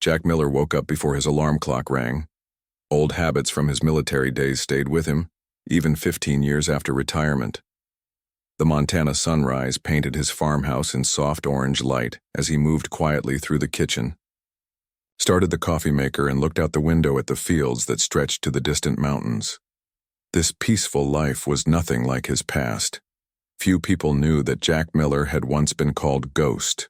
Jack Miller woke up before his alarm clock rang. Old habits from his military days stayed with him, even 15 years after retirement. The Montana sunrise painted his farmhouse in soft orange light as he moved quietly through the kitchen, started the coffee maker, and looked out the window at the fields that stretched to the distant mountains. This peaceful life was nothing like his past. Few people knew that Jack Miller had once been called Ghost,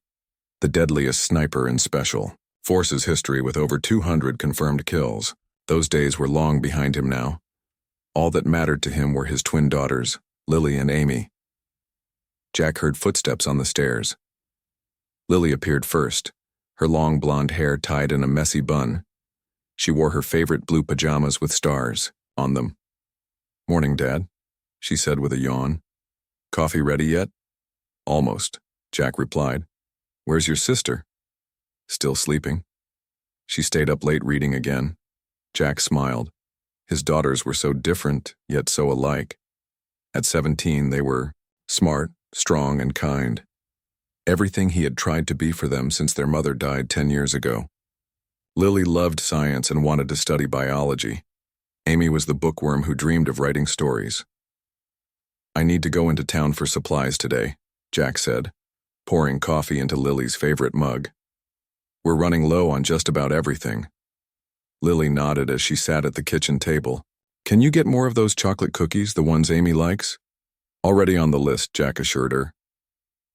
the deadliest sniper in Special Forces history with over 200 confirmed kills. Those days were long behind him now. All that mattered to him were his twin daughters, Lily and Amy. Jack heard footsteps on the stairs. Lily appeared first, her long blonde hair tied in a messy bun. She wore her favorite blue pajamas with stars on them. "Morning, Dad," she said with a yawn. "Coffee ready yet?" "Almost," Jack replied. "Where's your sister?" "Still sleeping." She stayed up late reading again. Jack smiled. His daughters were so different, yet so alike. At 17, they were smart, strong, and kind. Everything he had tried to be for them since their mother died 10 years ago. Lily loved science and wanted to study biology. Amy was the bookworm who dreamed of writing stories. "I need to go into town for supplies today," Jack said, pouring coffee into Lily's favorite mug. "We're running low on just about everything." Lily nodded as she sat at the kitchen table. "Can you get more of those chocolate cookies, the ones Amy likes?" "Already on the list," Jack assured her.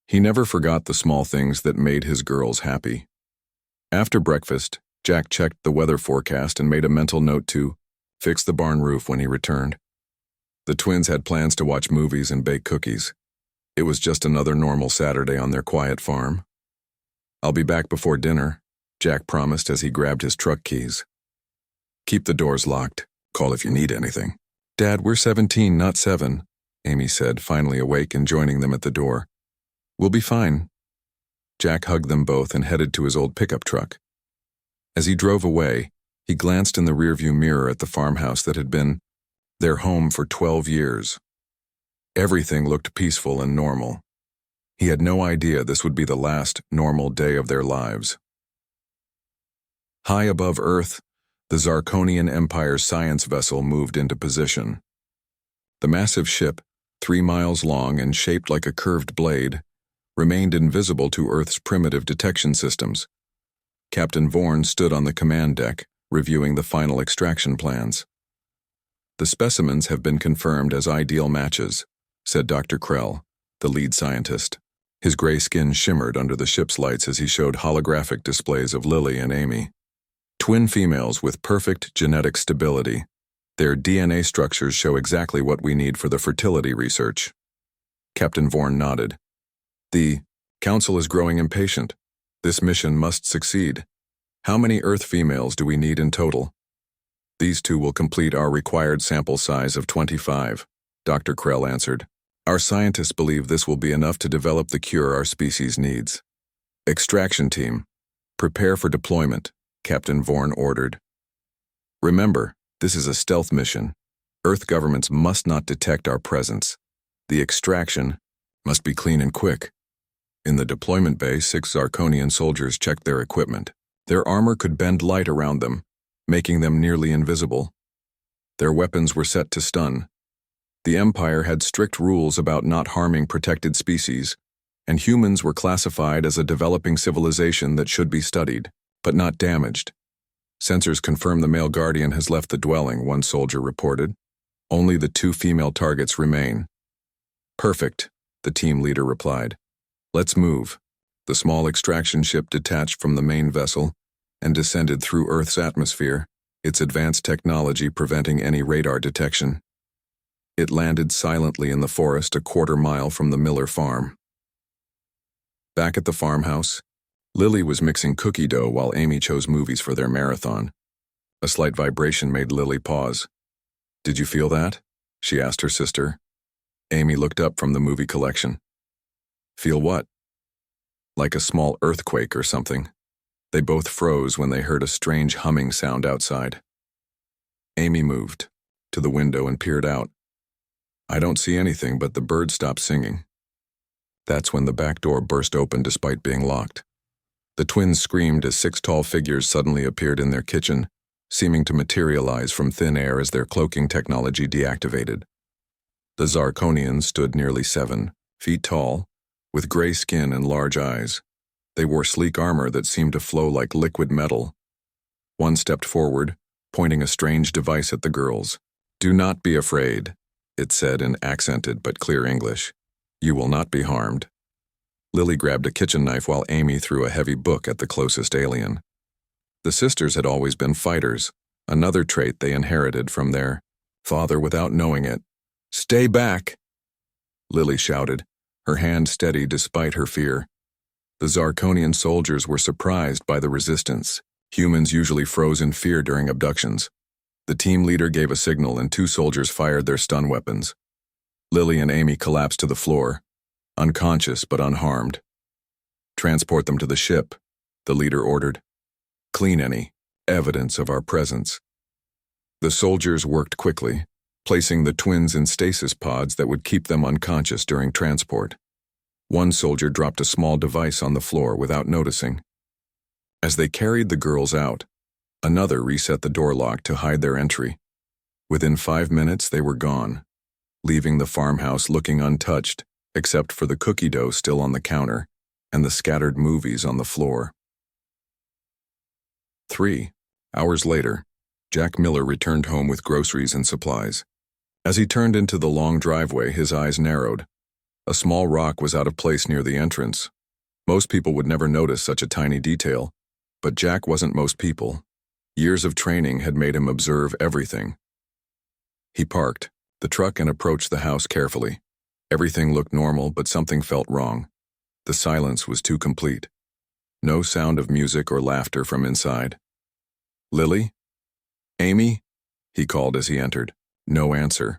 He never forgot the small things that made his girls happy. After breakfast, Jack checked the weather forecast and made a mental note to fix the barn roof when he returned. The twins had plans to watch movies and bake cookies. It was just another normal Saturday on their quiet farm. "I'll be back before dinner," Jack promised as he grabbed his truck keys. "Keep the doors locked. Call if you need anything." "Dad, we're 17, not 7, Amy said, finally awake and joining them at the door. "We'll be fine." Jack hugged them both and headed to his old pickup truck. As he drove away, he glanced in the rearview mirror at the farmhouse that had been their home for 12 years. Everything looked peaceful and normal. He had no idea this would be the last normal day of their lives. High above Earth, the Zarkonian Empire's science vessel moved into position. The massive ship, 3 miles long and shaped like a curved blade, remained invisible to Earth's primitive detection systems. Captain Vorn stood on the command deck, reviewing the final extraction plans. "The specimens have been confirmed as ideal matches," said Dr. Krell, the lead scientist. His gray skin shimmered under the ship's lights as he showed holographic displays of Lily and Amy. "Twin females with perfect genetic stability. Their DNA structures show exactly what we need for the fertility research." Captain Vorn nodded. "The Council is growing impatient. This mission must succeed. How many Earth females do we need in total?" "These 2 will complete our required sample size of 25, Dr. Krell answered. "Our scientists believe this will be enough to develop the cure our species needs." "Extraction team, prepare for deployment," Captain Vorn ordered. "Remember, this is a stealth mission. Earth governments must not detect our presence. The extraction must be clean and quick." In the deployment bay, 6 Zarkonian soldiers checked their equipment. Their armor could bend light around them, making them nearly invisible. Their weapons were set to stun. The Empire had strict rules about not harming protected species, and humans were classified as a developing civilization that should be studied, but not damaged. "Sensors confirm the male guardian has left the dwelling," one soldier reported. "Only the 2 female targets remain." "Perfect," the team leader replied. "Let's move." The small extraction ship detached from the main vessel and descended through Earth's atmosphere, its advanced technology preventing any radar detection. It landed silently in the forest a quarter-mile from the Miller farm. Back at the farmhouse, Lily was mixing cookie dough while Amy chose movies for their marathon. A slight vibration made Lily pause. "Did you feel that?" she asked her sister. Amy looked up from the movie collection. "Feel what?" "Like a small earthquake or something." They both froze when they heard a strange humming sound outside. Amy moved to the window and peered out. "I don't see anything, but the birds stopped singing." That's when the back door burst open despite being locked. The twins screamed as 6 tall figures suddenly appeared in their kitchen, seeming to materialize from thin air as their cloaking technology deactivated. The Zarkonians stood nearly 7 feet tall, with gray skin and large eyes. They wore sleek armor that seemed to flow like liquid metal. One stepped forward, pointing a strange device at the girls. "Do not be afraid," it said in accented but clear English. "You will not be harmed." Lily grabbed a kitchen knife while Amy threw a heavy book at the closest alien. The sisters had always been fighters, another trait they inherited from their father without knowing it. "Stay back!" Lily shouted, her hand steady despite her fear. The Zarkonian soldiers were surprised by the resistance. Humans usually froze in fear during abductions. The team leader gave a signal and 2 soldiers fired their stun weapons. Lily and Amy collapsed to the floor, unconscious but unharmed. "Transport them to the ship," the leader ordered. "Clean any evidence of our presence." The soldiers worked quickly, placing the twins in stasis pods that would keep them unconscious during transport. One soldier dropped a small device on the floor without noticing. As they carried the girls out, another reset the door lock to hide their entry. Within 5 minutes, they were gone, leaving the farmhouse looking untouched, except for the cookie dough still on the counter and the scattered movies on the floor. 3 hours later, Jack Miller returned home with groceries and supplies. As he turned into the long driveway, his eyes narrowed. A small rock was out of place near the entrance. Most people would never notice such a tiny detail, but Jack wasn't most people. Years of training had made him observe everything. He parked the truck and approached the house carefully. Everything looked normal, but something felt wrong. The silence was too complete. No sound of music or laughter from inside. "Lily? Amy?" he called as he entered. No answer.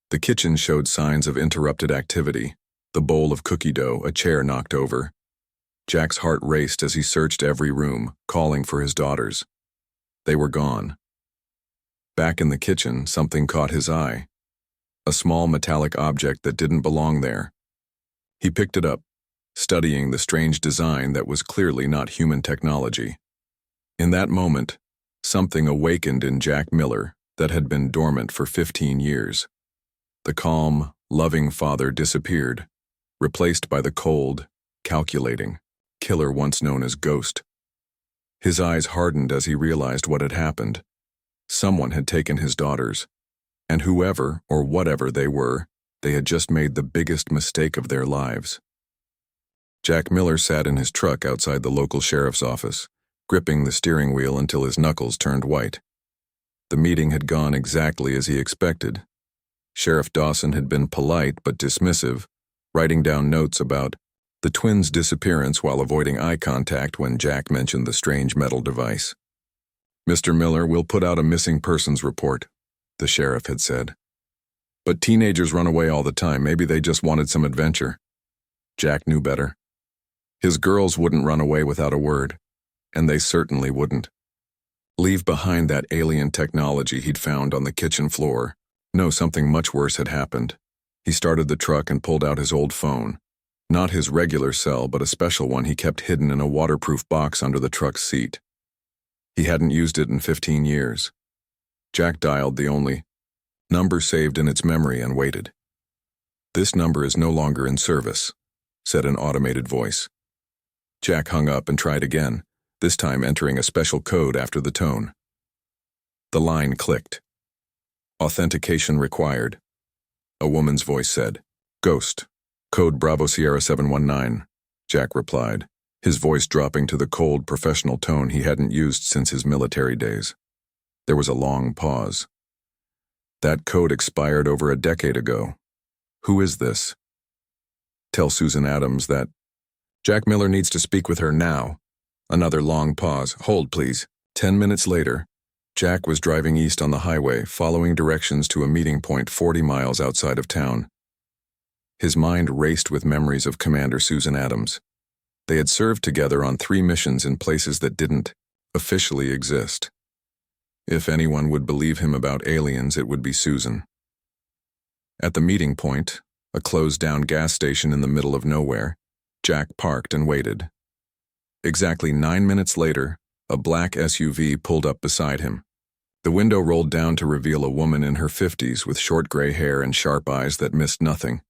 The kitchen showed signs of interrupted activity. The bowl of cookie dough, a chair knocked over. Jack's heart raced as he searched every room, calling for his daughters. They were gone. Back in the kitchen, something caught his eye. A small metallic object that didn't belong there. He picked it up, studying the strange design that was clearly not human technology. In that moment, something awakened in Jack Miller that had been dormant for 15 years. The calm, loving father disappeared, replaced by the cold, calculating killer once known as Ghost. His eyes hardened as he realized what had happened. Someone had taken his daughters, and whoever or whatever they were, they had just made the biggest mistake of their lives. Jack Miller sat in his truck outside the local sheriff's office, gripping the steering wheel until his knuckles turned white. The meeting had gone exactly as he expected. Sheriff Dawson had been polite but dismissive, writing down notes about the twins' disappearance while avoiding eye contact when Jack mentioned the strange metal device. "Mr. Miller, we'll put out a missing persons report," the sheriff had said. "But teenagers run away all the time. Maybe they just wanted some adventure." Jack knew better. His girls wouldn't run away without a word, and they certainly wouldn't leave behind that alien technology he'd found on the kitchen floor. No, something much worse had happened. He started the truck and pulled out his old phone. Not his regular cell, but a special one he kept hidden in a waterproof box under the truck's seat. He hadn't used it in 15 years. Jack dialed the only number saved in its memory and waited. "This number is no longer in service," said an automated voice. Jack hung up and tried again, this time entering a special code after the tone. The line clicked. "Authentication required," a woman's voice said. "Ghost. Code Bravo Sierra 719, Jack replied, his voice dropping to the cold, professional tone he hadn't used since his military days. There was a long pause. "That code expired over a decade ago. Who is this?" "Tell Susan Adams that Jack Miller needs to speak with her now." Another long pause. "Hold, please." 10 minutes later, Jack was driving east on the highway, following directions to a meeting point 40 miles outside of town. His mind raced with memories of Commander Susan Adams. They had served together on 3 missions in places that didn't officially exist. If anyone would believe him about aliens, it would be Susan. At the meeting point, a closed-down gas station in the middle of nowhere, Jack parked and waited. Exactly 9 minutes later, a black SUV pulled up beside him. The window rolled down to reveal a woman in her 50s with short gray hair and sharp eyes that missed nothing.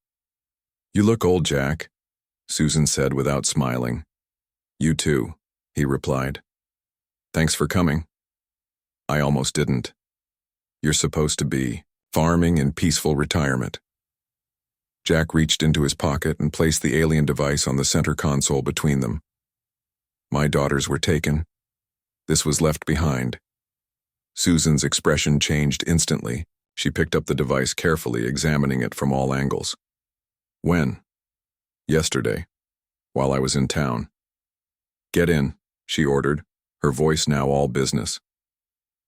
"You look old, Jack," Susan said without smiling. "You too," he replied. "Thanks for coming." "I almost didn't. You're supposed to be farming in peaceful retirement." Jack reached into his pocket and placed the alien device on the center console between them. "My daughters were taken. This was left behind." Susan's expression changed instantly. She picked up the device carefully, examining it from all angles. "When?" "Yesterday, while I was in town." "Get in," she ordered, her voice now all business.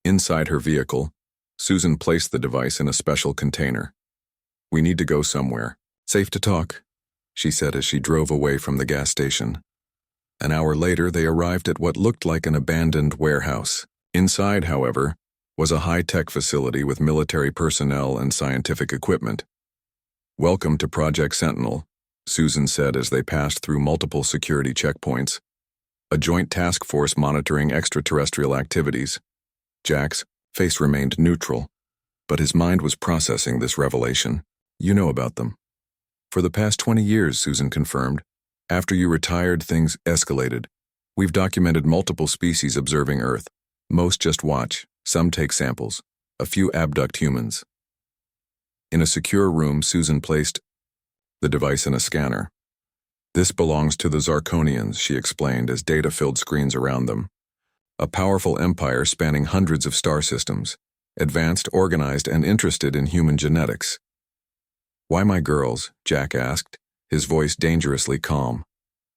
Inside her vehicle, Susan placed the device in a special container. "We need to go somewhere. Safe to talk," she said as she drove away from the gas station. An hour later, they arrived at what looked like an abandoned warehouse. Inside, however, was a high-tech facility with military personnel and scientific equipment. "Welcome to Project Sentinel," Susan said as they passed through multiple security checkpoints, a joint task force monitoring extraterrestrial activities. Jack's face remained neutral, but his mind was processing this revelation. "You know about them." "For the past 20 years, Susan confirmed. "After you retired, things escalated. We've documented multiple species observing Earth. Most just watch, some take samples, a few abduct humans." In a secure room, Susan placed the device in a scanner. "This belongs to the Zarkonians," she explained as data filled screens around them. "A powerful empire spanning hundreds of star systems, advanced, organized, and interested in human genetics." "Why my girls?" Jack asked, his voice dangerously calm.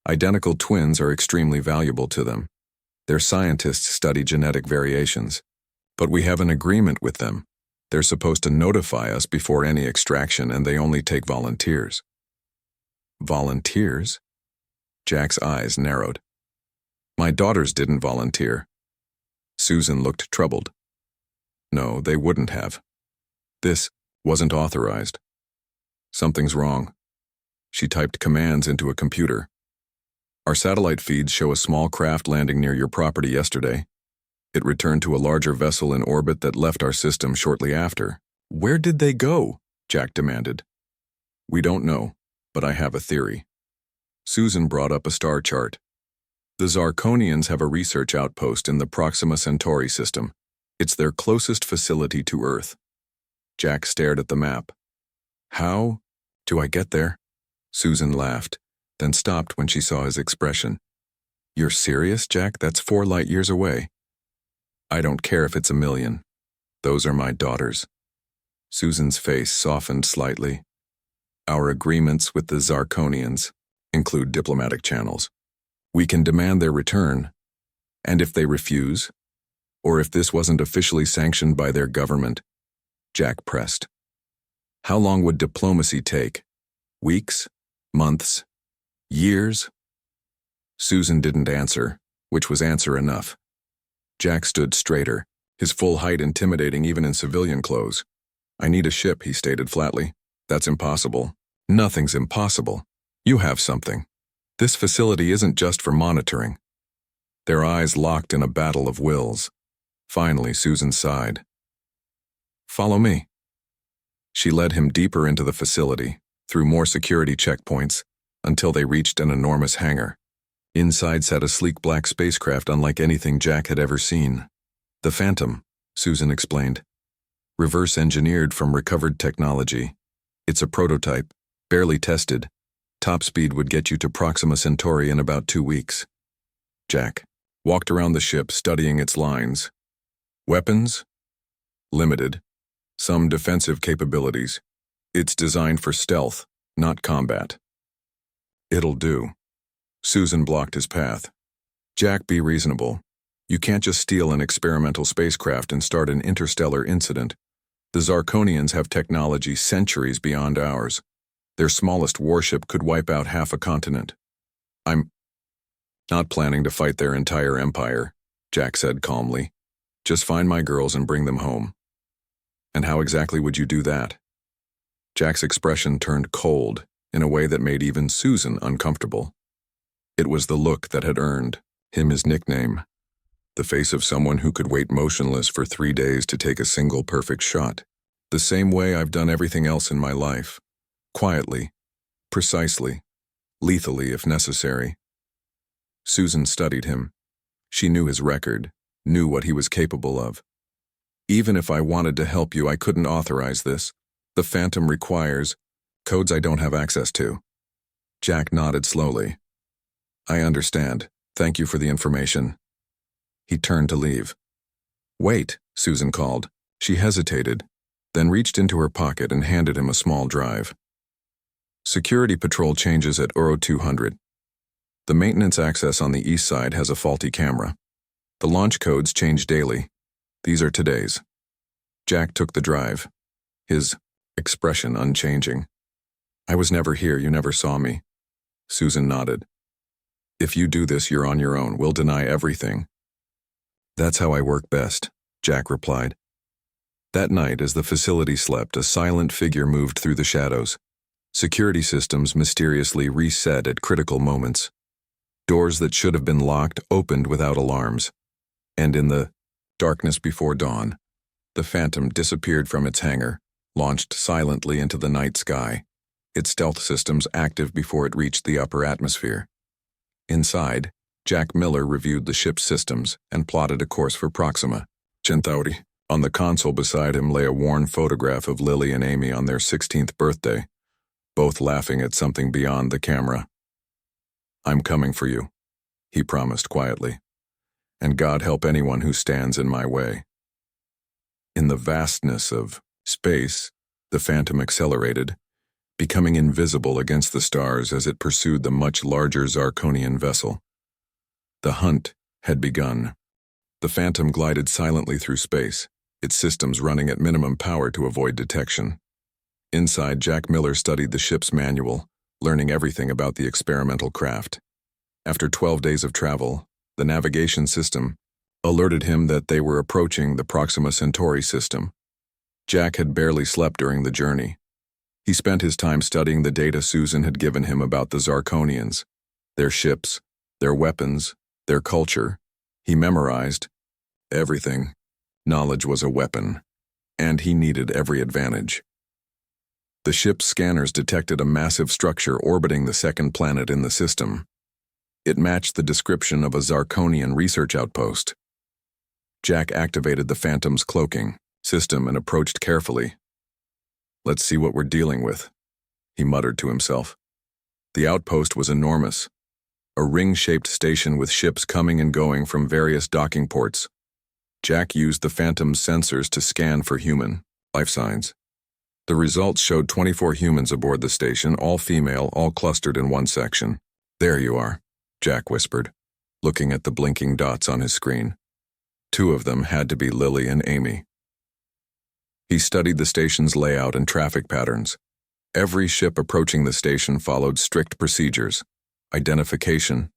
"Identical twins are extremely valuable to them. Their scientists study genetic variations. But we have an agreement with them. They're supposed to notify us before any extraction, and they only take volunteers." "Volunteers?" Jack's eyes narrowed. "My daughters didn't volunteer." Susan looked troubled. "No, they wouldn't have. This wasn't authorized." "Something's wrong." She typed commands into a computer. "Our satellite feeds show a small craft landing near your property yesterday. It returned to a larger vessel in orbit that left our system shortly after." "Where did they go?" Jack demanded. "We don't know, but I have a theory." Susan brought up a star chart. "The Zarkonians have a research outpost in the Proxima Centauri system. It's their closest facility to Earth." Jack stared at the map. "How do I get there?" Susan laughed, then stopped when she saw his expression. "You're serious, Jack? That's 4 light years away." "I don't care if it's 1,000,000. Those are my daughters." Susan's face softened slightly. "Our agreements with the Zarkonians include diplomatic channels. We can demand their return. And if they refuse, or if this wasn't officially sanctioned by their government," Jack pressed. "How long would diplomacy take? Weeks? Months? Years?" Susan didn't answer, which was answer enough. Jack stood straighter, his full height intimidating even in civilian clothes. "I need a ship," he stated flatly. "That's impossible." "Nothing's impossible. You have something. This facility isn't just for monitoring." Their eyes locked in a battle of wills. Finally, Susan sighed. "Follow me." She led him deeper into the facility, through more security checkpoints, until they reached an enormous hangar. Inside sat a sleek black spacecraft unlike anything Jack had ever seen. "The Phantom," Susan explained. "Reverse engineered from recovered technology. It's a prototype, barely tested. Top speed would get you to Proxima Centauri in about 2 weeks." Jack walked around the ship, studying its lines. "Weapons? Limited. Some defensive capabilities. It's designed for stealth, not combat." "It'll do." Susan blocked his path. "Jack, be reasonable. You can't just steal an experimental spacecraft and start an interstellar incident. The Zarkonians have technology centuries beyond ours. Their smallest warship could wipe out half a continent." "I'm not planning to fight their entire empire," Jack said calmly. "Just find my girls and bring them home." "And how exactly would you do that?" Jack's expression turned cold in a way that made even Susan uncomfortable. It was the look that had earned Him his nickname, the face of someone who could wait motionless for 3 days to take a single perfect shot. The same way I've done everything else in my life. Quietly, precisely, lethally if necessary. Susan studied him. She knew his record, knew what he was capable of. Even if I wanted to help you, I couldn't authorize this. The Phantom requires codes I don't have access to. Jack nodded slowly. I understand. Thank you for the information. He turned to leave. Wait, Susan called. She hesitated, then reached into her pocket and handed him a small drive. Security patrol changes at Uro 200. The maintenance access on the east side has a faulty camera. The launch codes change daily. These are today's. Jack took the drive, his expression unchanging. I was never here, you never saw me. Susan nodded. If you do this, you're on your own. We'll deny everything. That's how I work best, Jack replied. That night, as the facility slept, a silent figure moved through the shadows. Security systems mysteriously reset at critical moments. Doors that should have been locked opened without alarms. And in the darkness before dawn, the Phantom disappeared from its hangar, launched silently into the night sky, its stealth systems active before it reached the upper atmosphere. Inside, Jack Miller reviewed the ship's systems and plotted a course for Proxima Centauri. On the console beside him lay a worn photograph of Lily and Amy on their 16th birthday, both laughing at something beyond the camera. I'm coming for you, he promised quietly, and God help anyone who stands in my way. In the vastness of space, the Phantom accelerated, becoming invisible against the stars as it pursued the much larger Zarkonian vessel. The hunt had begun. The Phantom glided silently through space, its systems running at minimum power to avoid detection. Inside, Jack Miller studied the ship's manual, learning everything about the experimental craft. After 12 days of travel, the navigation system alerted him that they were approaching the Proxima Centauri system. Jack had barely slept during the journey. He spent his time studying the data Susan had given him about the Zarkonians, their ships, their weapons, their culture. He memorized everything. Knowledge was a weapon, and he needed every advantage. The ship's scanners detected a massive structure orbiting the second planet in the system. It matched the description of a Zarkonian research outpost. Jack activated the Phantom's cloaking system and approached carefully. Let's see what we're dealing with, he muttered to himself. The outpost was enormous, a ring-shaped station with ships coming and going from various docking ports. Jack used the Phantom's sensors to scan for human life signs. The results showed 24 humans aboard the station, all female, all clustered in one section. There you are, Jack whispered, looking at the blinking dots on his screen. 2 of them had to be Lily and Amy. He studied the station's layout and traffic patterns. Every ship approaching the station followed strict procedures: identification,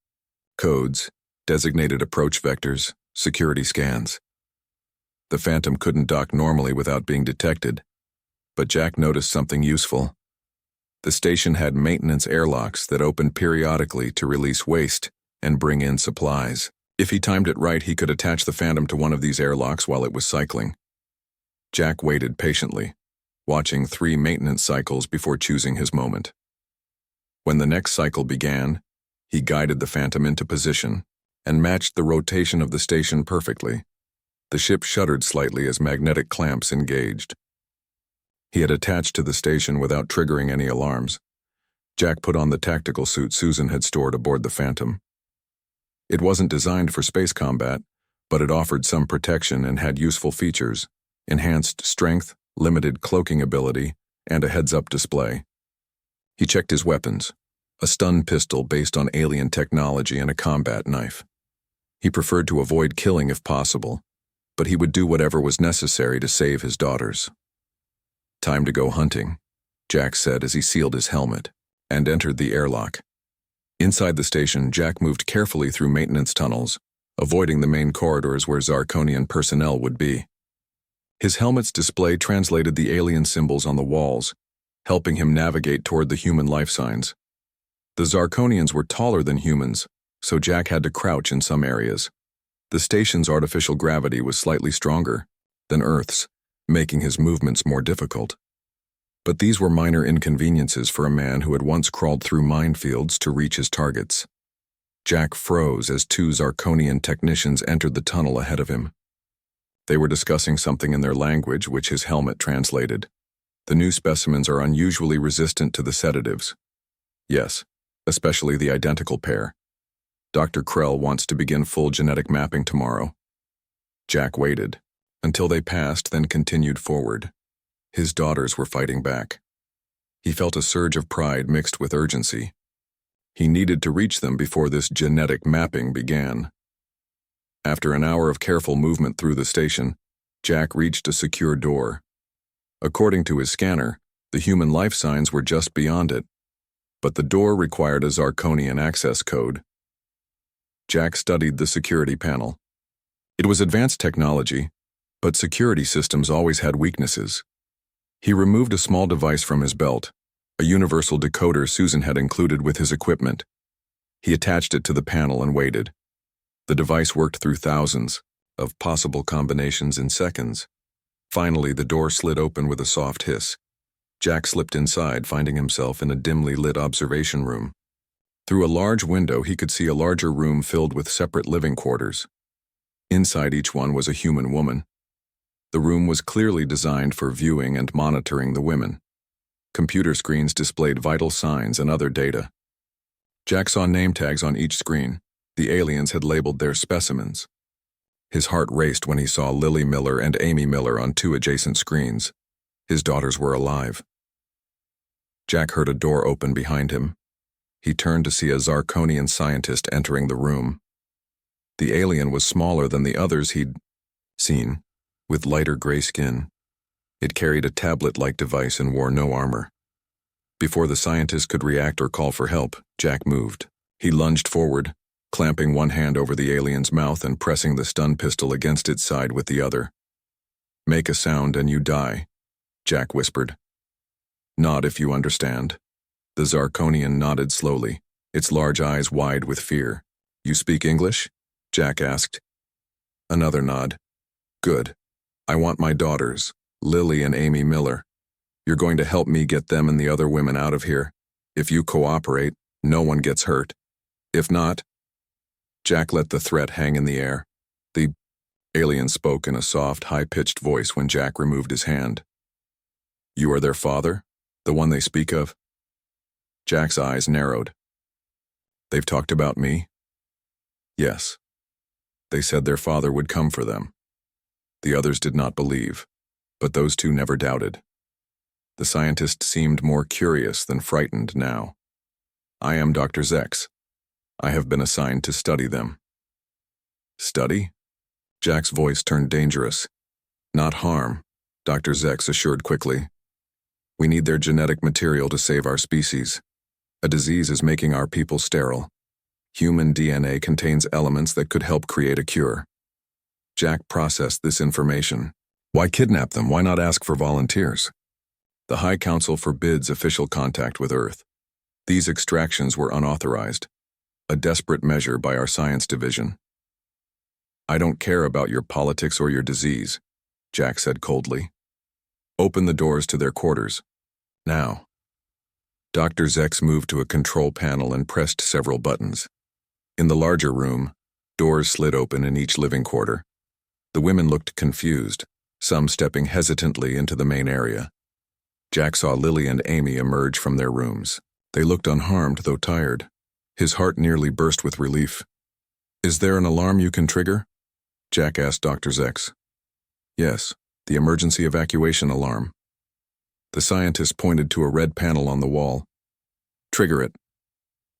codes, designated approach vectors, security scans. The Phantom couldn't dock normally without being detected, but Jack noticed something useful. The station had maintenance airlocks that opened periodically to release waste and bring in supplies. If he timed it right, he could attach the Phantom to one of these airlocks while it was cycling. Jack waited patiently, watching 3 maintenance cycles before choosing his moment. When the next cycle began, he guided the Phantom into position and matched the rotation of the station perfectly. The ship shuddered slightly as magnetic clamps engaged. He had attached to the station without triggering any alarms. Jack put on the tactical suit Susan had stored aboard the Phantom. It wasn't designed for space combat, but it offered some protection and had useful features: enhanced strength, limited cloaking ability, and a heads-up display. He checked his weapons: a stun pistol based on alien technology and a combat knife. He preferred to avoid killing if possible, but he would do whatever was necessary to save his daughters. Time to go hunting, Jack said as he sealed his helmet and entered the airlock. Inside the station, Jack moved carefully through maintenance tunnels, avoiding the main corridors where Zarkonian personnel would be. His helmet's display translated the alien symbols on the walls, helping him navigate toward the human life signs. The Zarkonians were taller than humans, so Jack had to crouch in some areas. The station's artificial gravity was slightly stronger than Earth's, making his movements more difficult. But these were minor inconveniences for a man who had once crawled through minefields to reach his targets. Jack froze as two Zarkonian technicians entered the tunnel ahead of him. They were discussing something in their language, which his helmet translated. The new specimens are unusually resistant to the sedatives. Yes, especially the identical pair. Dr. Krell wants to begin full genetic mapping tomorrow. Jack waited until they passed, then continued forward. His daughters were fighting back. He felt a surge of pride mixed with urgency. He needed to reach them before this genetic mapping began. After an hour of careful movement through the station, Jack reached a secure door. According to his scanner, the human life signs were just beyond it, but the door required a Zarkonian access code. Jack studied the security panel. It was advanced technology, but security systems always had weaknesses. He removed a small device from his belt, a universal decoder Susan had included with his equipment. He attached it to the panel and waited. The device worked through thousands of possible combinations in seconds. Finally, the door slid open with a soft hiss. Jack slipped inside, finding himself in a dimly lit observation room. Through a large window, he could see a larger room filled with separate living quarters. Inside each one was a human woman. The room was clearly designed for viewing and monitoring the women. Computer screens displayed vital signs and other data. Jack saw name tags on each screen. The aliens had labeled their specimens. His heart raced when he saw Lily Miller and Amy Miller on two adjacent screens. His daughters were alive. Jack heard a door open behind him. He turned to see a Zarkonian scientist entering the room. The alien was smaller than the others he'd seen, with lighter gray skin. It carried a tablet-like device and wore no armor. Before the scientist could react or call for help, Jack moved. He lunged forward, clamping one hand over the alien's mouth and pressing the stun pistol against its side with the other. "Make a sound and you die," Jack whispered. "Nod if you understand." The Zarkonian nodded slowly, its large eyes wide with fear. "You speak English?" Jack asked. Another nod. "Good. I want my daughters, Lily and Amy Miller. You're going to help me get them and the other women out of here. If you cooperate, no one gets hurt. If not..." Jack let the threat hang in the air. The alien spoke in a soft, high-pitched voice when Jack removed his hand. "You are their father? The one they speak of?" Jack's eyes narrowed. "They've talked about me?" "Yes. They said their father would come for them." The others did not believe, but those two never doubted. The scientist seemed more curious than frightened now. "I am Dr. Zex. I have been assigned to study them." "Study?" Jack's voice turned dangerous. "Not harm," Dr. Zex assured quickly. "We need their genetic material to save our species. A disease is making our people sterile. Human DNA contains elements that could help create a cure." Jack processed this information. Why kidnap them? Why not ask for volunteers? The High Council forbids official contact with Earth. These extractions were unauthorized, a desperate measure by our science division. "I don't care about your politics or your disease," Jack said coldly. "Open the doors to their quarters. Now." Dr. Zex moved to a control panel and pressed several buttons. In the larger room, doors slid open in each living quarter. The women looked confused, some stepping hesitantly into the main area. Jack saw Lily and Amy emerge from their rooms. They looked unharmed, though tired. His heart nearly burst with relief. "Is there an alarm you can trigger?" Jack asked Dr. Zex. "Yes, the emergency evacuation alarm." The scientist pointed to a red panel on the wall. "Trigger it."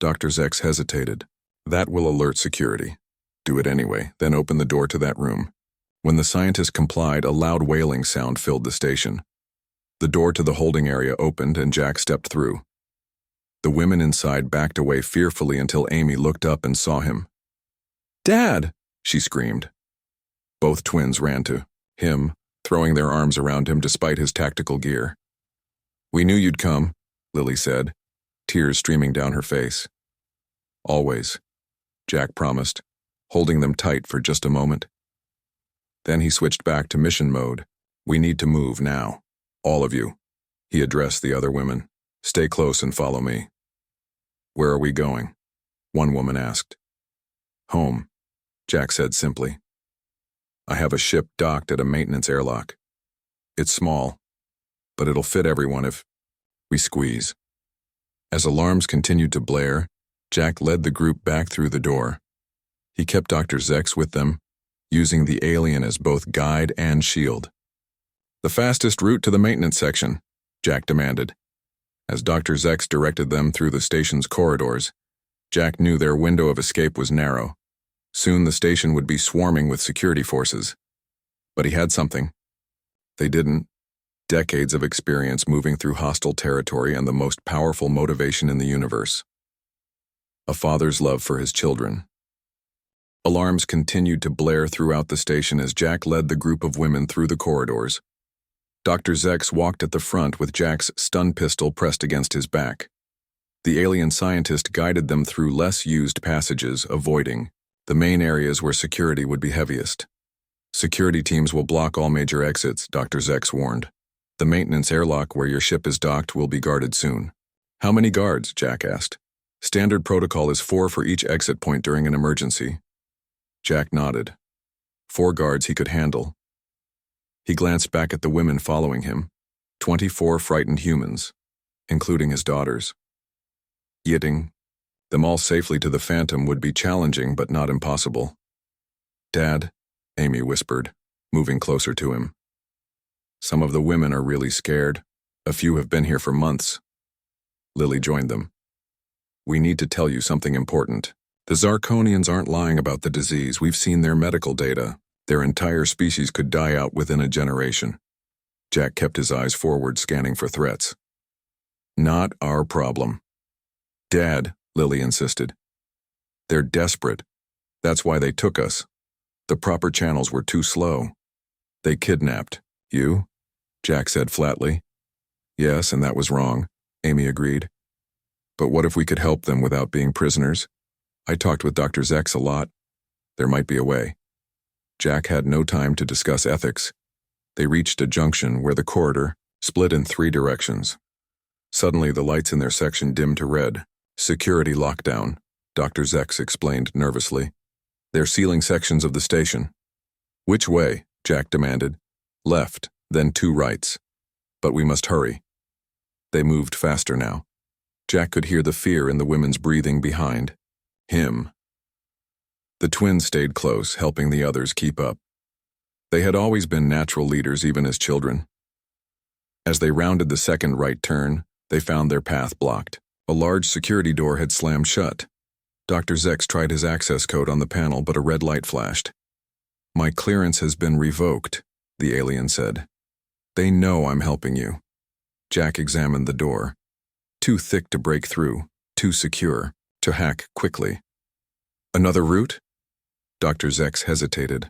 Dr. Zex hesitated. "That will alert security." "Do it anyway, then open the door to that room." When the scientist complied, a loud wailing sound filled the station. The door to the holding area opened and Jack stepped through. The women inside backed away fearfully until Amy looked up and saw him. "Dad!" she screamed. Both twins ran to him, throwing their arms around him despite his tactical gear. "We knew you'd come," Lily said, tears streaming down her face. "Always. Jack promised, holding them tight for just a moment. Then he switched back to mission mode. We need to move now. All of you. He addressed the other women. Stay close and follow me. Where are we going? One woman asked. Home, Jack said simply. I have a ship docked at a maintenance airlock. It's small, but it'll fit everyone if we squeeze. As alarms continued to blare, Jack led the group back through the door. He kept Dr. Zex with them, using the alien as both guide and shield. The fastest route to the maintenance section, Jack demanded. As Dr. Zex directed them through the station's corridors, Jack knew their window of escape was narrow. Soon the station would be swarming with security forces. But he had something. They didn't. Decades of experience moving through hostile territory and the most powerful motivation in the universe. A father's love for his children. Alarms continued to blare throughout the station as Jack led the group of women through the corridors. Dr. Zex walked at the front with Jack's stun pistol pressed against his back. The alien scientist guided them through less used passages, avoiding the main areas where security would be heaviest. Security teams will block all major exits, Dr. Zex warned. The maintenance airlock where your ship is docked will be guarded soon. How many guards? Jack asked. Standard protocol is 4 for each exit point during an emergency. Jack nodded. 4 guards he could handle. He glanced back at the women following him. 24 frightened humans, including his daughters. Getting them all safely to the Phantom would be challenging but not impossible. Dad, Amy whispered, moving closer to him. Some of the women are really scared. A few have been here for months. Lily joined them. We need to tell you something important. The Zarkonians aren't lying about the disease. We've seen their medical data. Their entire species could die out within a generation. Jack kept his eyes forward, scanning for threats. Not our problem. Dad, Lily insisted. They're desperate. That's why they took us. The proper channels were too slow. They kidnapped you, Jack said flatly. Yes, and that was wrong, Amy agreed. But what if we could help them without being prisoners? I talked with Dr. Zex a lot. There might be a way. Jack had no time to discuss ethics. They reached a junction where the corridor split in 3 directions. Suddenly, the lights in their section dimmed to red. Security lockdown, Dr. Zex explained nervously. They're sealing sections of the station. Which way? Jack demanded. Left, then 2 rights. But we must hurry. They moved faster now. Jack could hear the fear in the women's breathing behind him. The twins stayed close, helping the others keep up. They had always been natural leaders even as children. As they rounded the second right turn, they found their path blocked. A large security door had slammed shut. Dr. Zex tried his access code on the panel, but a red light flashed. My clearance has been revoked, the alien said. They know I'm helping you. Jack examined the door. Too thick to break through, too secure, to hack quickly. Another route? Dr. Zex hesitated.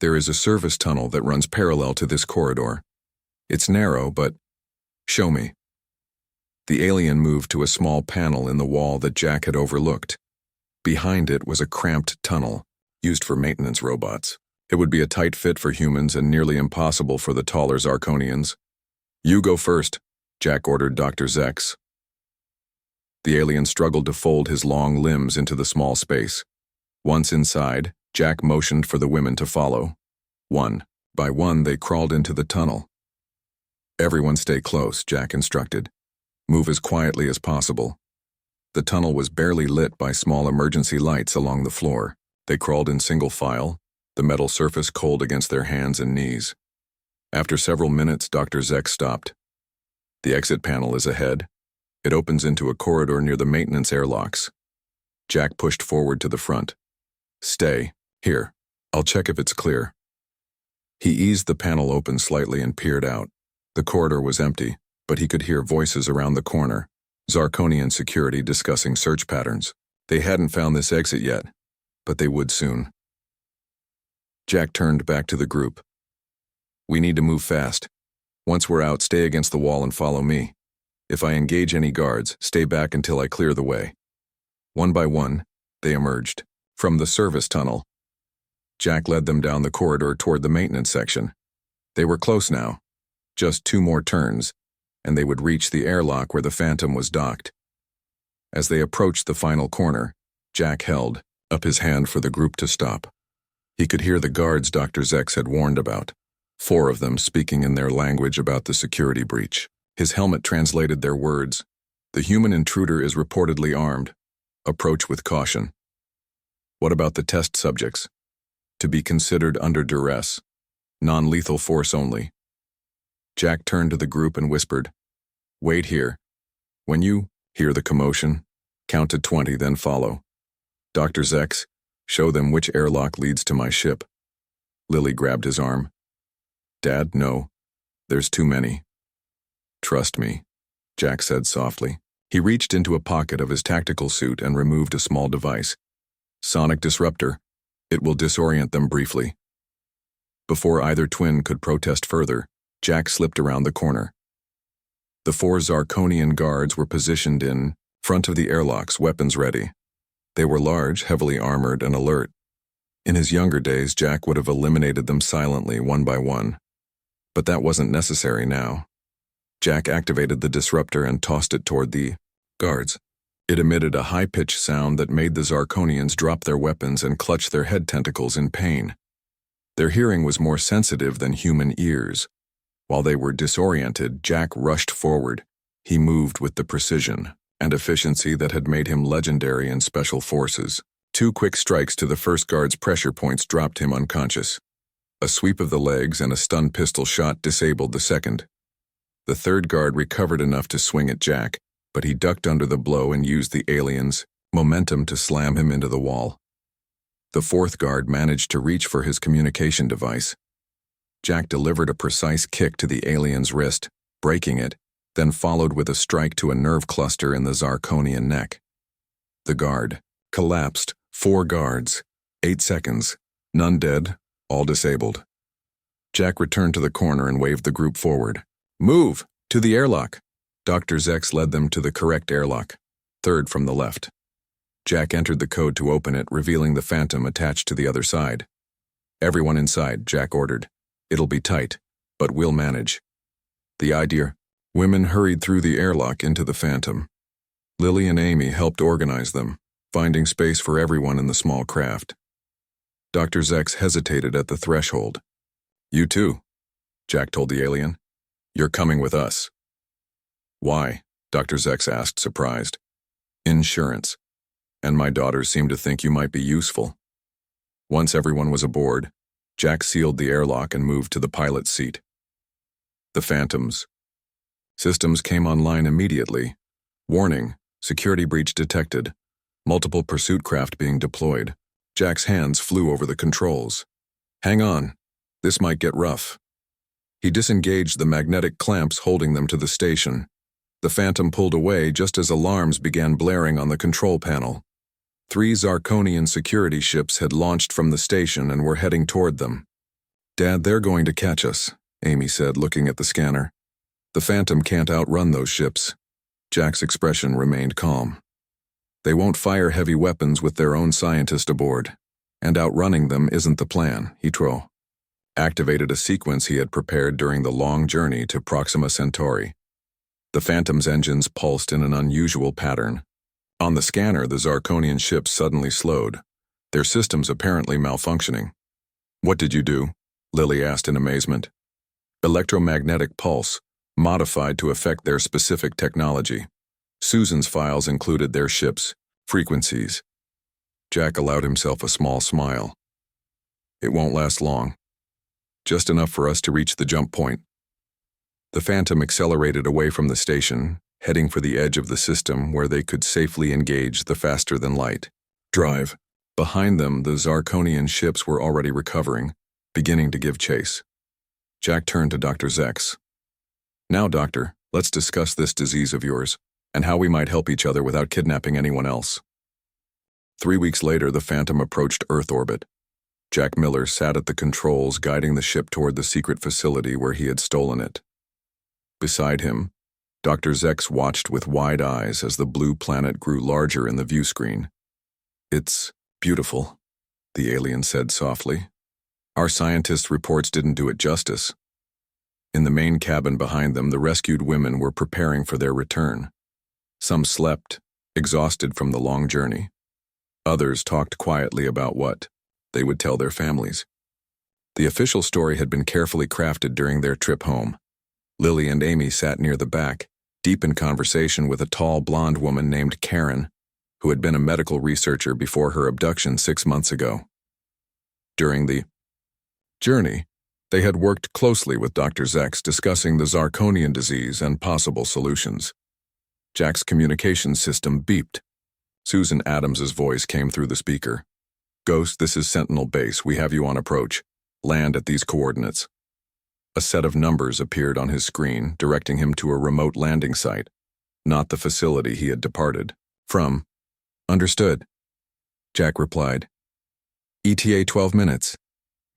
There is a service tunnel that runs parallel to this corridor. It's narrow, but show me. The alien moved to a small panel in the wall that Jack had overlooked. Behind it was a cramped tunnel, used for maintenance robots. It would be a tight fit for humans and nearly impossible for the taller Zarkonians. You go first, Jack ordered Dr. Zex. The alien struggled to fold his long limbs into the small space. Once inside, Jack motioned for the women to follow. One by one, they crawled into the tunnel. Everyone stay close, Jack instructed. Move as quietly as possible. The tunnel was barely lit by small emergency lights along the floor. They crawled in single file, the metal surface cold against their hands and knees. After several minutes, Dr. Zex stopped. The exit panel is ahead. It opens into a corridor near the maintenance airlocks. Jack pushed forward to the front. Stay. Here. I'll check if it's clear. He eased the panel open slightly and peered out. The corridor was empty, but he could hear voices around the corner. Zarkonian security discussing search patterns. They hadn't found this exit yet, but they would soon. Jack turned back to the group. We need to move fast. Once we're out, stay against the wall and follow me. If I engage any guards, stay back until I clear the way. One by one, They emerged from the service tunnel. Jack led them down the corridor toward the maintenance section. They were close now. Just 2 more turns, and they would reach the airlock where the Phantom was docked. As they approached the final corner, Jack held up his hand for the group to stop. He could hear the guards Dr. Zex had warned about, 4 of them speaking in their language about the security breach. His helmet translated their words. The human intruder is reportedly armed. Approach with caution. What about the test subjects? To be considered under duress. Non-lethal force only. Jack turned to the group and whispered, "Wait here. When you hear the commotion, count to 20, then follow. Dr. Zex, show them which airlock leads to my ship." Lily grabbed his arm. "Dad, no. There's too many." "Trust me," Jack said softly. He reached into a pocket of his tactical suit and removed a small device. Sonic disruptor. It will disorient them briefly. Before either twin could protest further, Jack slipped around the corner. The 4 Zarkonian guards were positioned in front of the airlocks, weapons ready. They were large, heavily armored, and alert. In his younger days, Jack would have eliminated them silently, one by one. But that wasn't necessary now. Jack activated the disruptor and tossed it toward the guards. It emitted a high-pitched sound that made the Zarkonians drop their weapons and clutch their head tentacles in pain. Their hearing was more sensitive than human ears. While they were disoriented, Jack rushed forward. He moved with the precision and efficiency that had made him legendary in special forces. 2 quick strikes to the first guard's pressure points dropped him unconscious. A sweep of the legs and a stun pistol shot disabled the second. The third guard recovered enough to swing at Jack, but he ducked under the blow and used the alien's momentum to slam him into the wall. The 4th guard managed to reach for his communication device. Jack delivered a precise kick to the alien's wrist, breaking it, then followed with a strike to a nerve cluster in the Zarkonian neck. The guard collapsed. 4 guards. 8 seconds. None dead, all disabled. Jack returned to the corner and waved the group forward. "Move! To the airlock!" Dr. Zex led them to the correct airlock, 3rd from the left. Jack entered the code to open it, revealing the Phantom attached to the other side. "Everyone inside," Jack ordered. "It'll be tight, but we'll manage." The idea. Women hurried through the airlock into the Phantom. Lily and Amy helped organize them, finding space for everyone in the small craft. Dr. Zex hesitated at the threshold. "You too," Jack told the alien. "You're coming with us." "Why?" Dr. Zex asked, surprised. "Insurance. And my daughters seem to think you might be useful." Once everyone was aboard, Jack sealed the airlock and moved to the pilot's seat. The Phantoms. Systems came online immediately. Warning, security breach detected. Multiple pursuit craft being deployed. Jack's hands flew over the controls. "Hang on. This might get rough." He disengaged the magnetic clamps holding them to the station. The Phantom pulled away just as alarms began blaring on the control panel. 3 Zarkonian security ships had launched from the station and were heading toward them. "Dad, they're going to catch us," Amy said, looking at the scanner. "The Phantom can't outrun those ships." Jack's expression remained calm. "They won't fire heavy weapons with their own scientist aboard, and outrunning them isn't the plan," he activated a sequence he had prepared during the long journey to Proxima Centauri. The Phantom's engines pulsed in an unusual pattern. On the scanner, the Zarkonian ships suddenly slowed, their systems apparently malfunctioning. "What did you do?" Lily asked in amazement. "Electromagnetic pulse, modified to affect their specific technology. Susan's files included their ships' frequencies." Jack allowed himself a small smile. "It won't last long. Just enough for us to reach the jump point." The Phantom accelerated away from the station, heading for the edge of the system where they could safely engage the faster-than-light drive. Behind them, the Zarkonian ships were already recovering, beginning to give chase. Jack turned to Dr. Zex. "Now, Doctor, let's discuss this disease of yours, and how we might help each other without kidnapping anyone else." 3 weeks later, the Phantom approached Earth orbit. Jack Miller sat at the controls, guiding the ship toward the secret facility where he had stolen it. Beside him, Dr. Zex watched with wide eyes as the blue planet grew larger in the view screen. It's beautiful, the alien said softly. Our scientists' reports didn't do it justice. In the main cabin behind them, the rescued women were preparing for their return. Some slept, exhausted from the long journey. Others talked quietly about what they would tell their families. The official story had been carefully crafted during their trip home. Lily and Amy sat near the back, deep in conversation with a tall blonde woman named Karen, who had been a medical researcher before her abduction 6 months ago. During the journey, they had worked closely with Dr. Zex discussing the Zirconian disease and possible solutions. Jack's communication system beeped. Susan Adams's voice came through the speaker. "Ghost, this is Sentinel Base. We have you on approach. Land at these coordinates." A set of numbers appeared on his screen, directing him to a remote landing site, not the facility he had departed from. "Understood," Jack replied. "ETA 12 minutes.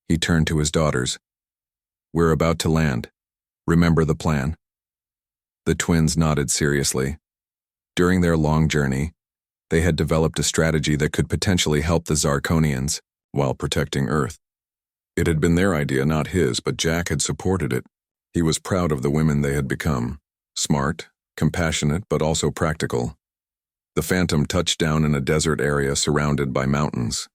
He turned to his daughters. "We're about to land. Remember the plan?" The twins nodded seriously. During their long journey, they had developed a strategy that could potentially help the Zirconians while protecting Earth. It had been their idea, not his, but Jack had supported it. He was proud of the women they had become. Smart, compassionate, but also practical. The Phantom touched down in a desert area surrounded by mountains.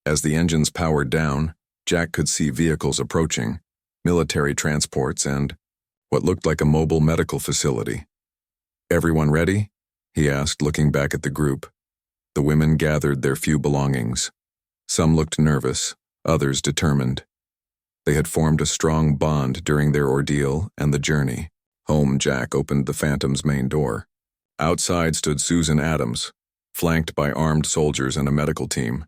As the engines powered down, Jack could see vehicles approaching, military transports, and what looked like a mobile medical facility. "Everyone ready?" he asked, looking back at the group. The women gathered their few belongings. Some looked nervous, others determined. They had formed a strong bond during their ordeal and the journey. Home, Jack opened the Phantom's main door. Outside stood Susan Adams, flanked by armed soldiers and a medical team.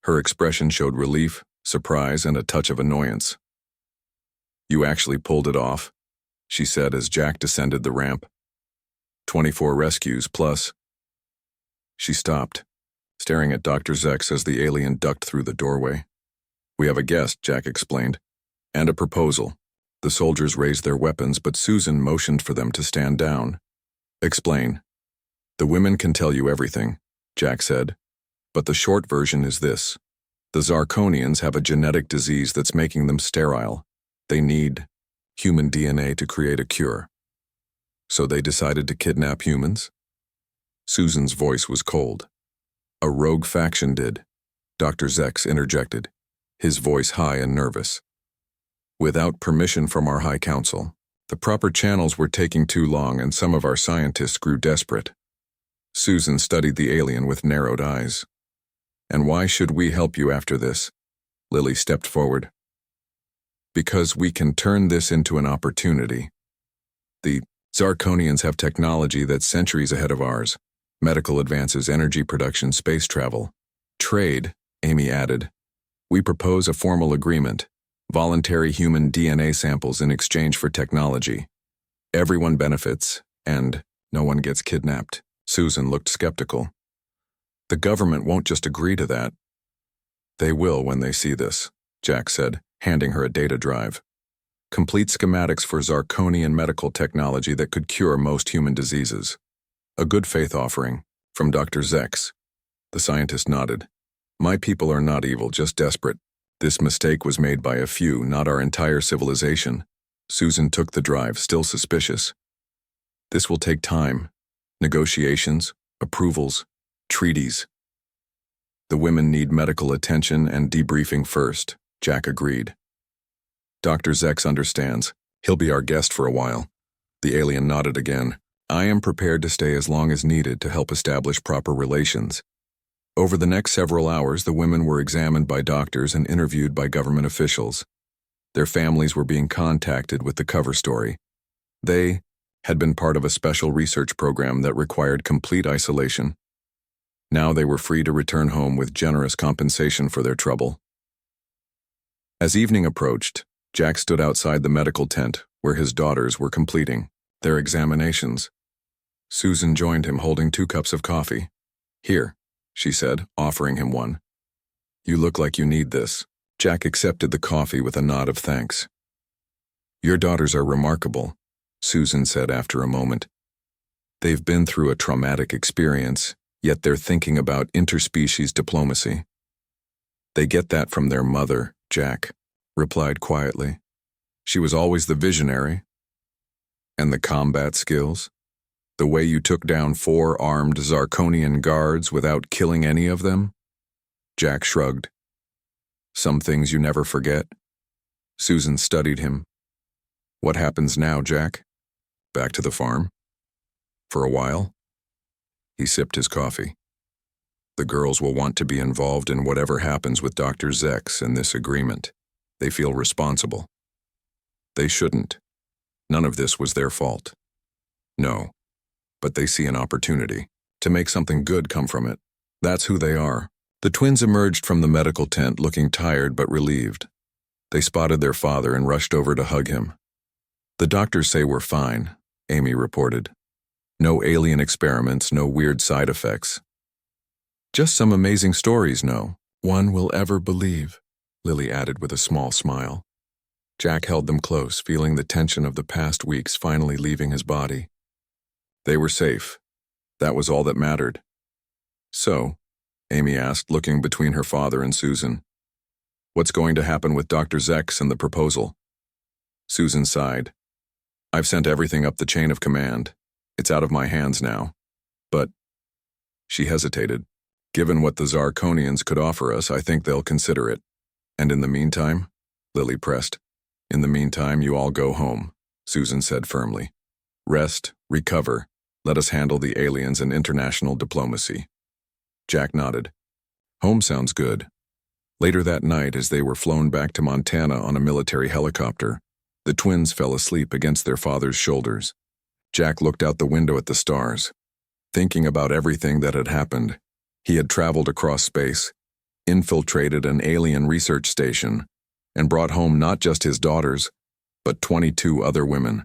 Her expression showed relief, surprise, and a touch of annoyance. "You actually pulled it off," she said as Jack descended the ramp. 24 rescues plus. She stopped, staring at Dr. Zex as the alien ducked through the doorway. "We have a guest," Jack explained, "and a proposal." The soldiers raised their weapons, but Susan motioned for them to stand down. "Explain." "The women can tell you everything," Jack said, "but the short version is this. The Zirconians have a genetic disease that's making them sterile. They need human DNA to create a cure. So they decided to kidnap humans?" Susan's voice was cold. "A rogue faction did," Dr. Zex interjected, his voice high and nervous. "Without permission from our High Council. The proper channels were taking too long and some of our scientists grew desperate." Susan studied the alien with narrowed eyes. "And why should we help you after this?" Lily stepped forward. "Because we can turn this into an opportunity. The Zirconians have technology that's centuries ahead of ours. Medical advances, energy production, space travel. Trade," Amy added. "We propose a formal agreement. Voluntary human DNA samples in exchange for technology. Everyone benefits, and no one gets kidnapped." Susan looked skeptical. "The government won't just agree to that." "They will when they see this," Jack said, handing her a data drive. "Complete schematics for Zirconian medical technology that could cure most human diseases. A good faith offering, from Dr. Zex." The scientist nodded. "My people are not evil, just desperate. This mistake was made by a few, not our entire civilization." Susan took the drive, still suspicious. "This will take time. Negotiations, approvals, treaties. The women need medical attention and debriefing first," Jack agreed. "Dr. Zex understands. He'll be our guest for a while." The alien nodded again. "I am prepared to stay as long as needed to help establish proper relations." Over the next several hours, the women were examined by doctors and interviewed by government officials. Their families were being contacted with the cover story. They had been part of a special research program that required complete isolation. Now they were free to return home with generous compensation for their trouble. As evening approached, Jack stood outside the medical tent where his daughters were completing their examinations. Susan joined him holding 2 cups of coffee. "Here," she said, offering him one. "You look like you need this." Jack accepted the coffee with a nod of thanks. "Your daughters are remarkable," Susan said after a moment. "They've been through a traumatic experience, Yet they're thinking about interspecies diplomacy. They get that from their mother, Jack replied quietly. She was always the visionary. And the combat skills? The way you took down 4 armed Zarkonian guards without killing any of them? Jack shrugged. Some things you never forget. Susan studied him. What happens now, Jack? Back to the farm? For a while? He sipped his coffee. The girls will want to be involved in whatever happens with Dr. Zex and this agreement. They feel responsible. They shouldn't. None of this was their fault. No. But they see an opportunity to make something good come from it. That's who they are. The twins emerged from the medical tent looking tired but relieved. They spotted their father and rushed over to hug him. The doctors say we're fine, Amy reported. No alien experiments, no weird side effects. Just some amazing stories, no one will ever believe, Lily added with a small smile. Jack held them close, feeling the tension of the past weeks finally leaving his body. They were safe. That was all that mattered. So, Amy asked, looking between her father and Susan, what's going to happen with Dr. Zex and the proposal? Susan sighed. I've sent everything up the chain of command. It's out of my hands now. But, she hesitated. Given what the Zarkonians could offer us, I think they'll consider it. And in the meantime, Lily pressed. In the meantime, you all go home, Susan said firmly. Rest, recover, let us handle the aliens and international diplomacy. Jack nodded. Home sounds good. Later that night, as they were flown back to Montana on a military helicopter, the twins fell asleep against their father's shoulders. Jack looked out the window at the stars, thinking about everything that had happened. He had traveled across space, infiltrated an alien research station, and brought home not just his daughters, but 22 other women.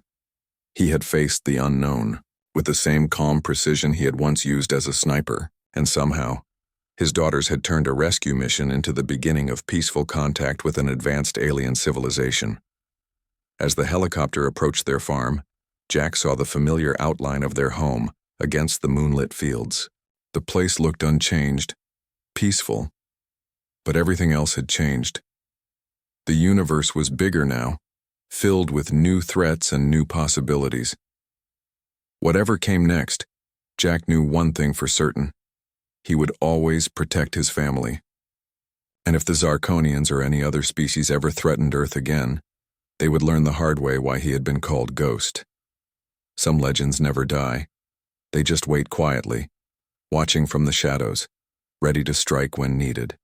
He had faced the unknown, with the same calm precision he had once used as a sniper, and somehow, his daughters had turned a rescue mission into the beginning of peaceful contact with an advanced alien civilization. As the helicopter approached their farm, Jack saw the familiar outline of their home against the moonlit fields. The place looked unchanged, peaceful, but everything else had changed. The universe was bigger now, filled with new threats and new possibilities. Whatever came next, Jack knew one thing for certain. He would always protect his family. And if the Zarkonians or any other species ever threatened Earth again, they would learn the hard way why he had been called Ghost. Some legends never die. They just wait quietly, watching from the shadows, ready to strike when needed.